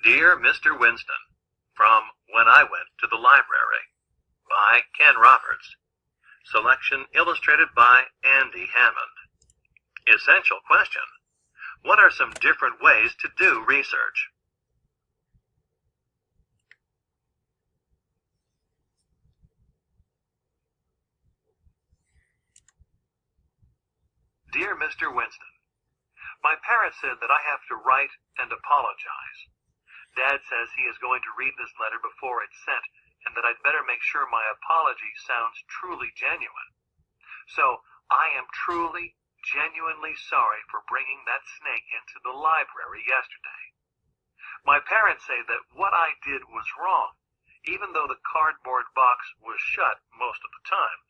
Dear Mr. Winston, from When I Went to the Library, by Ken Roberts. Selection illustrated by Andy Hammond. Essential question: what are some different ways to do research? Dear Mr. Winston, my parents said that I have to write and apologize. Dad says he is going to read this letter before it's sent, and that I'd better make sure my apology sounds truly genuine. So, I am truly, genuinely sorry for bringing that snake into the library yesterday. My parents say that what I did was wrong, even though the cardboard box was shut most of the time,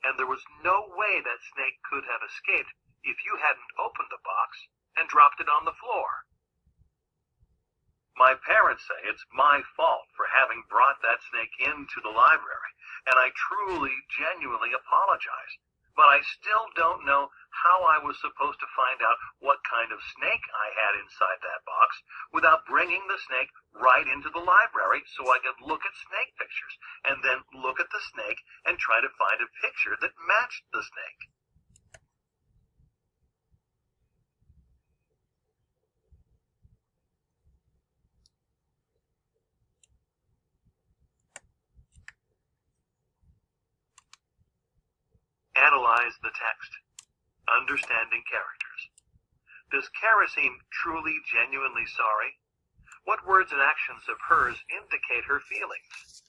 and there was no way that snake could have escaped if you hadn't opened the box and dropped it on the floor. My parents say it's my fault for having brought that snake into the library, and I truly, genuinely apologize. But I still don't know how I was supposed to find out what kind of snake I had inside that box without bringing the snake right into the library so I could look at snake pictures, and then look at the snake and try to find a picture that matched the snake. Analyze the text. Understanding characters. Does Kara seem truly, genuinely sorry? What words and actions of hers indicate her feelings?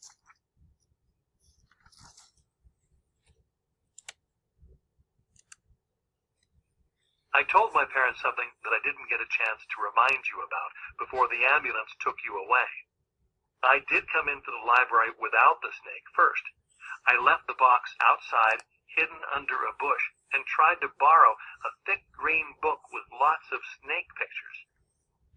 I told my parents something that I didn't get a chance to remind you about before the ambulance took you away. I did come into the library without the snake first. I left the box outside, hidden under a bush, and tried to borrow a thick green book with lots of snake pictures.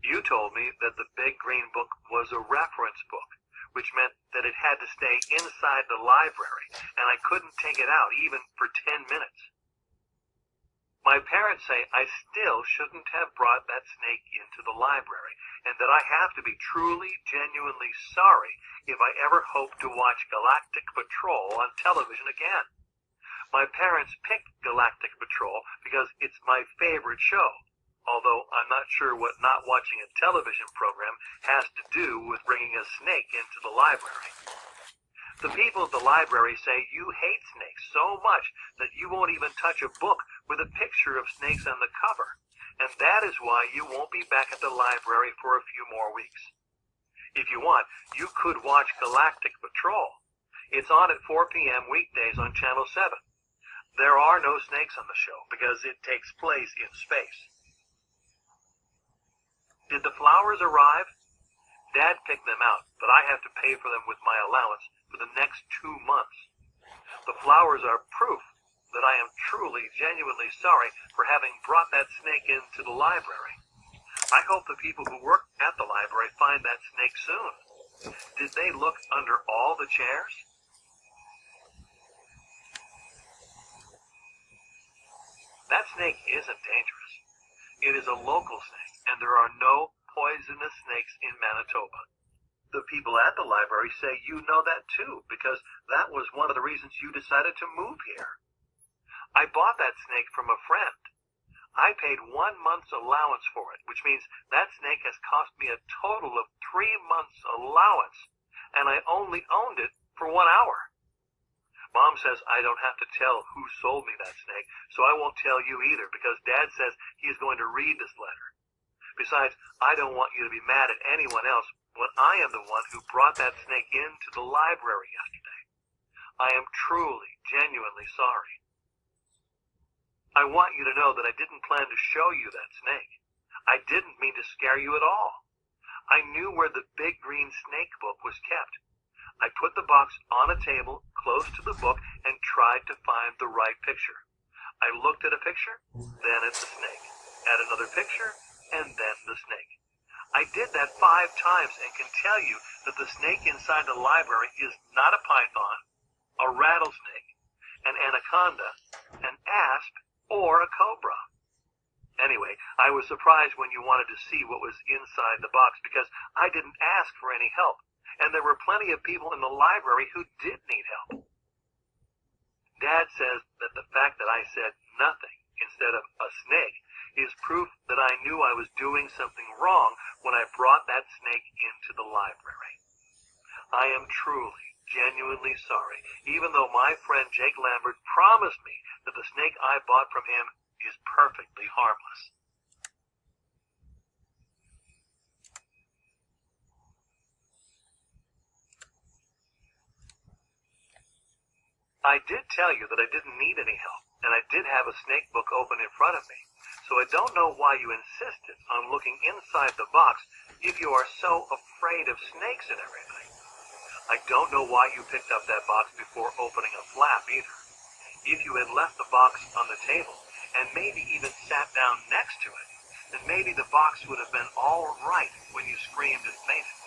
You told me that the big green book was a reference book, which meant that it had to stay inside the library, and I couldn't take it out even for 10 minutes. My parents say I still shouldn't have brought that snake into the library, and that I have to be truly, genuinely sorry if I ever hope to watch Galactic Patrol on television again. My parents picked Galactic Patrol because it's my favorite show, although I'm not sure what not watching a television program has to do with bringing a snake into the library. The people at the library say you hate snakes so much that you won't even touch a book with a picture of snakes on the cover, and that is why you won't be back at the library for a few more weeks. If you want, you could watch Galactic Patrol. It's on at 4 p.m. weekdays on Channel 7. There are no snakes on the show because it takes place in space. Did the flowers arrive? Dad picked them out, but I have to pay for them with my allowance for the next 2 months. The flowers are proof that I am truly, genuinely sorry for having brought that snake into the library. I hope the people who work at the library find that snake soon. Did they look under all the chairs? That snake isn't dangerous. It is a local snake, and there are no poisonous snakes in Manitoba. The people at the library say you know that too, because that was one of the reasons you decided to move here. I bought that snake from a friend. I paid 1 month's allowance for it, which means that snake has cost me a total of 3 months' allowance, and I only owned it for 1 hour. Mom says I don't have to tell who sold me that snake, so I won't tell you either, because Dad says he is going to read this letter. Besides, I don't want you to be mad at anyone else when I am the one who brought that snake into the library yesterday. I am truly, genuinely sorry. I want you to know that I didn't plan to show you that snake. I didn't mean to scare you at all. I knew where the big green snake book was kept. I put the box on a table close to the book and tried to find the right picture. I looked at a picture, then at the snake, at another picture, and then the snake. I did that 5 times and can tell you that the snake inside the library is not a python, a rattlesnake, an anaconda, an asp, or a cobra. Anyway, I was surprised when you wanted to see what was inside the box because I didn't ask for any help, and there were plenty of people in the library who did need help. Dad says that the fact that I said nothing instead of a snake is proof that I knew I was doing something wrong when I brought that snake into the library. I am truly, genuinely sorry, even though my friend Jake Lambert promised me that the snake I bought from him is perfectly harmless. I did tell you that I didn't need any help, and I did have a snake book open in front of me, so I don't know why you insisted on looking inside the box if you are so afraid of snakes and everything. I don't know why you picked up that box before opening a flap either. If you had left the box on the table, and maybe even sat down next to it, then maybe the box would have been all right when you screamed and fainted.